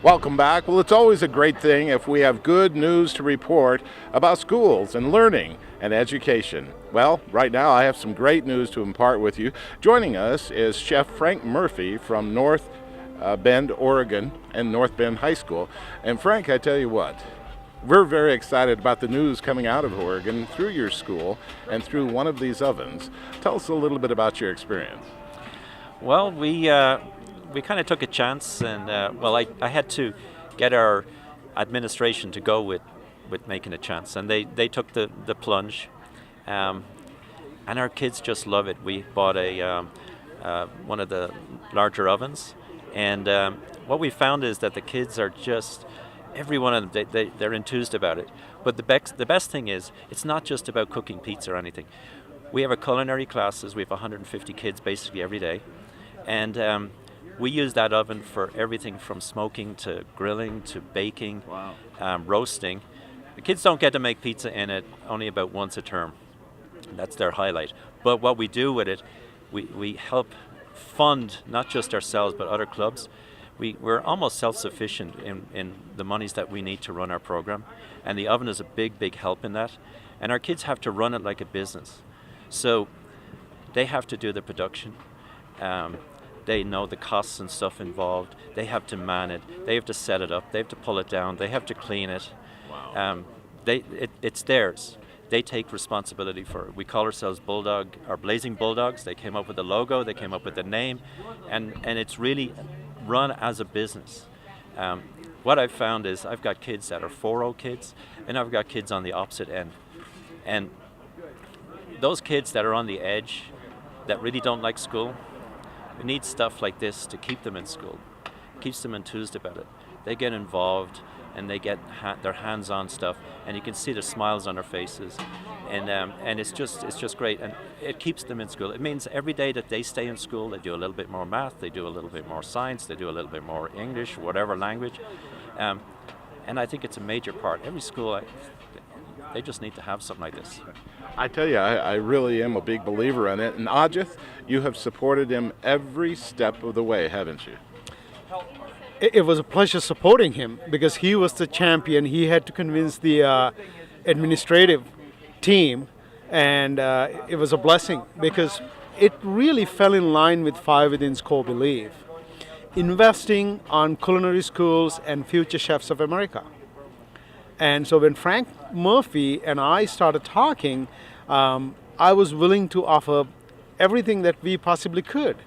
Welcome back. Well, it's always a great thing if we have good news to report about schools and learning and education. Well, right now I have some great news to impart with you. Joining us is Chef Frank Murphy from North Bend, Oregon, and North Bend High School. And Frank, I tell you what, we're very excited about the news coming out of Oregon through your school and through one of these ovens. Tell us a little bit about your experience. Well, we kind of took a chance, and I had to get our administration to go with making a chance, and they took the plunge, and our kids just love it. We bought one of the larger ovens, and what we found is that the kids are just, every one of them, they're enthused about it. But the best thing is, it's not just about cooking pizza or anything. We have a culinary classes. We have 150 kids basically every day, and we use that oven for everything from smoking to grilling to baking, roasting. The kids don't get to make pizza in it only about once a term. That's their highlight. But what we do with it, we help fund not just ourselves but other clubs. We're almost self-sufficient in the monies that we need to run our program, and the oven is a big help in that. And our kids have to run it like a business. So they have to do the production. They know the costs and stuff involved. They have to man it. They have to set it up. They have to pull it down. They have to clean it. Wow. It's theirs. They take responsibility for it. We call ourselves Blazing Bulldogs. They came up with the logo. They came up with the name, and it's really run as a business. What I've found is I've got kids that are 4-0 kids, and I've got kids on the opposite end. And those kids that are on the edge, that really don't like school, we need stuff like this to keep them in school. Keeps them enthused about it. They get involved and they get their hands-on stuff, and you can see the smiles on their faces, and it's just great, and it keeps them in school. It means every day that they stay in school, they do a little bit more math, they do a little bit more science, they do a little bit more English, whatever language, and I think it's a major part. Every school, they just need to have something like this. I tell you, I really am a big believer in it. And Ajith, you have supported him every step of the way, haven't you? It was a pleasure supporting him because he was the champion. He had to convince the administrative team, and it was a blessing because it really fell in line with FireWithin's core belief: investing on culinary schools and future chefs of America. And so when Frank Murphy and I started talking, I was willing to offer everything that we possibly could.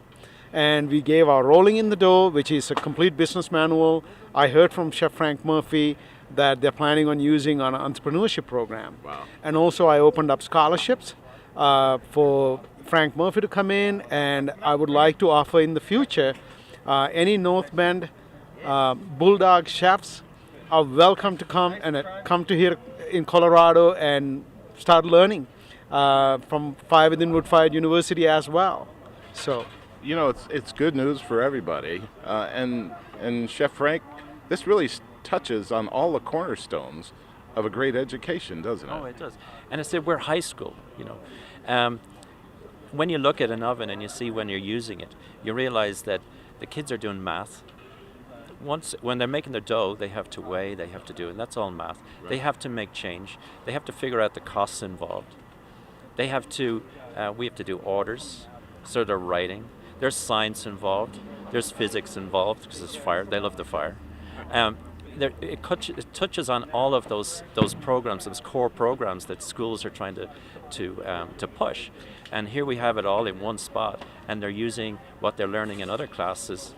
And we gave our Rolling in the Dough, which is a complete business manual. I heard from Chef Frank Murphy that they're planning on using on an entrepreneurship program. Wow. And also I opened up scholarships for Frank Murphy to come in, and I would like to offer in the future any North Bend Bulldog chefs are welcome to come to here in Colorado and start learning from FireWithin Wood-Fired University as well. So, You know, it's good news for everybody. And Chef Frank, this really touches on all the cornerstones of a great education, doesn't it? Oh, it does. And I said we're high school, when you look at an oven and you see when you're using it, you realize that the kids are doing math. When they're making their dough, they have to weigh, they have to do, and that's all math. Right. They have to make change. They have to figure out the costs involved. They have to, we have to do orders, so they're writing. There's science involved. There's physics involved because it's fire. They love the fire. It touches on all of those programs, those core programs that schools are trying to push. And here we have it all in one spot, and they're using what they're learning in other classes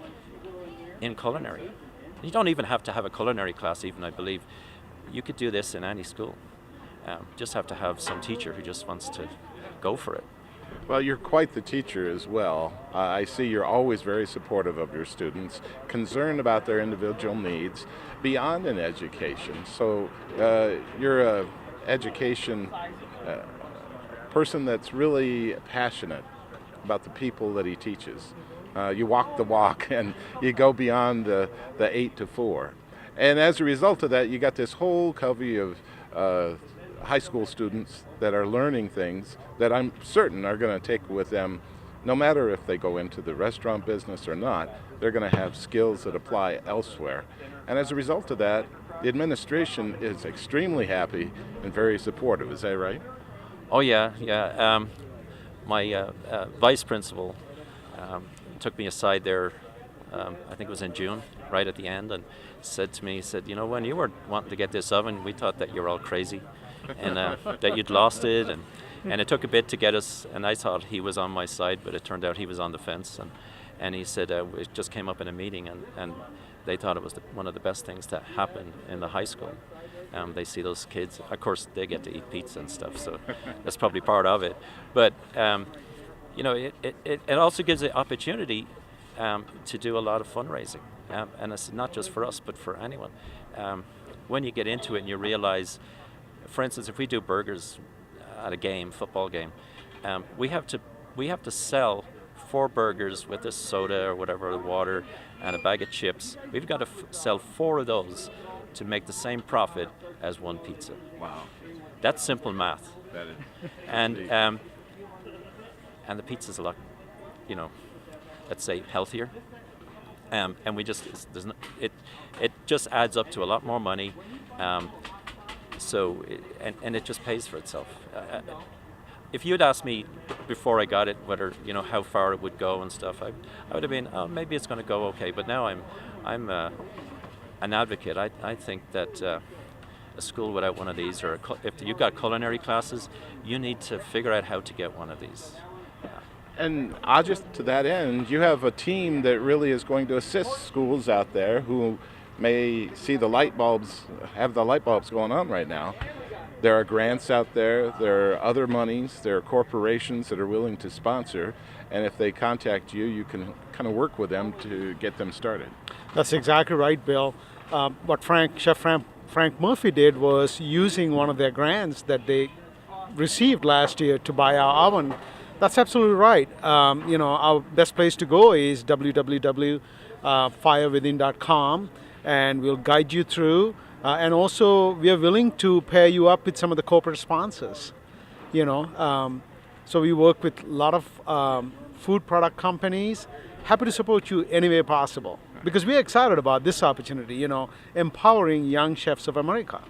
in culinary. You don't even have to have a culinary class, even, I believe. You could do this in any school. Just have to have some teacher who just wants to go for it. Well, you're quite the teacher as well. I see you're always very supportive of your students, concerned about their individual needs beyond an education. So you're a education person that's really passionate about the people that he teaches. You walk the walk and you go beyond the 8 to 4. And as a result of that, you got this whole covey of high school students that are learning things that I'm certain are going to take with them no matter if they go into the restaurant business or not, they're going to have skills that apply elsewhere. And as a result of that, the administration is extremely happy and very supportive. Is that right? Oh yeah, yeah. My vice principal took me aside there. I think it was in June, right at the end, and said to me, he said, you know, when you were wanting to get this oven, we thought that you were all crazy, and that you'd lost it, and it took a bit to get us. And I thought he was on my side, but it turned out he was on the fence. And he said it just came up in a meeting, and they thought it was one of the best things to happen in the high school. They see those kids. Of course, they get to eat pizza and stuff, so that's probably part of it. But you know, it also gives the opportunity to do a lot of fundraising, and it's not just for us, but for anyone. When you get into it and you realize, for instance, if we do burgers at a game, football game, we have to sell 4 burgers with a soda or whatever, water, and a bag of chips. We've got to sell 4 of those to make the same profit as 1 pizza. Wow. That's simple math. That is. And the pizza's a lot, you know, let's say healthier. And we just it just adds up to a lot more money. So it just pays for itself. If you'd asked me before I got it whether, you know, how far it would go and stuff, I would have been, oh, maybe it's going to go okay. But now I'm an advocate. I think that a school without one of these, or if you've got culinary classes, you need to figure out how to get one of these. And just to that end, you have a team that really is going to assist schools out there who may see have the light bulbs going on right now. There are grants out there, there are other monies, there are corporations that are willing to sponsor, and if they contact you, you can kind of work with them to get them started. That's exactly right, Bill. What Chef Frank Murphy did was using one of their grants that they received last year to buy our oven. That's absolutely right. You know, our best place to go is www.firewithin.com, and we'll guide you through. And also, we are willing to pair you up with some of the corporate sponsors. You know, so we work with a lot of food product companies. Happy to support you any way possible, because we are excited about this opportunity. You know, empowering young chefs of America.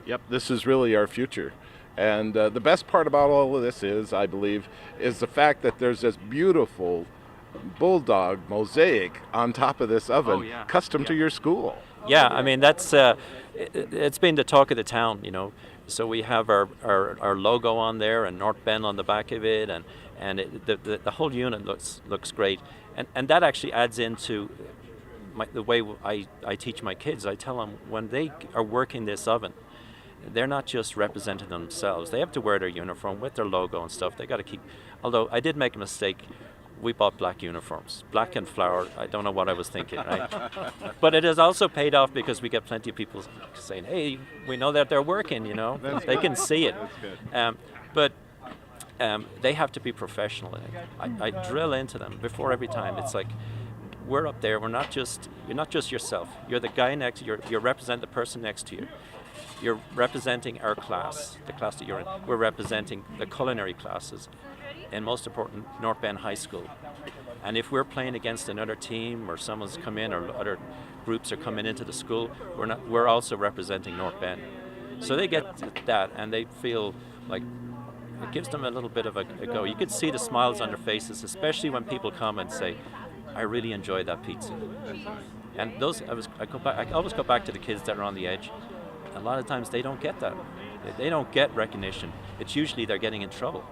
Yep, this is really our future. And the best part about all of this is, I believe, is the fact that there's this beautiful bulldog mosaic on top of this oven, custom to your school. Yeah, I mean, that's it's been the talk of the town, you know. So we have our logo on there and North Bend on the back of it, and the whole unit looks great. And that actually adds into the way I teach my kids. I tell them when they are working this oven, they're not just representing themselves. They have to wear their uniform with their logo and stuff. They got to keep. Although I did make a mistake, we bought black uniforms, black and flour. I don't know what I was thinking, right? But it has also paid off, because we get plenty of people saying, "Hey, we know that they're working. You know, they can see it." But they have to be professional. I drill into them before every time. It's like, we're up there. You're not just yourself. You're the guy next. You represent the person next to you. You're representing our class, the class that you're in. We're representing the culinary classes, and most important, North Bend High School. And if we're playing against another team, or someone's come in, or other groups are coming into the school, we're also representing North Bend. So they get that, and they feel like it gives them a little bit of a go. You could see the smiles on their faces, especially when people come and say, "I really enjoyed that pizza." And those, I always go back to the kids that are on the edge. A lot of times they don't get that. They don't get recognition. It's usually they're getting in trouble.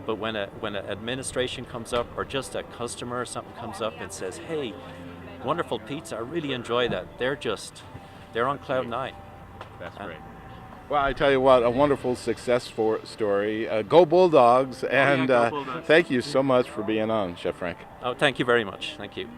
But when an administration comes up, or just a customer or something comes up and says, "Hey, wonderful pizza, I really enjoy that," they're on cloud 9. That's great. Well, I tell you what, a wonderful success story. Go Bulldogs, and Go Bulldogs. Thank you so much for being on, Chef Frank. Oh, thank you very much. Thank you.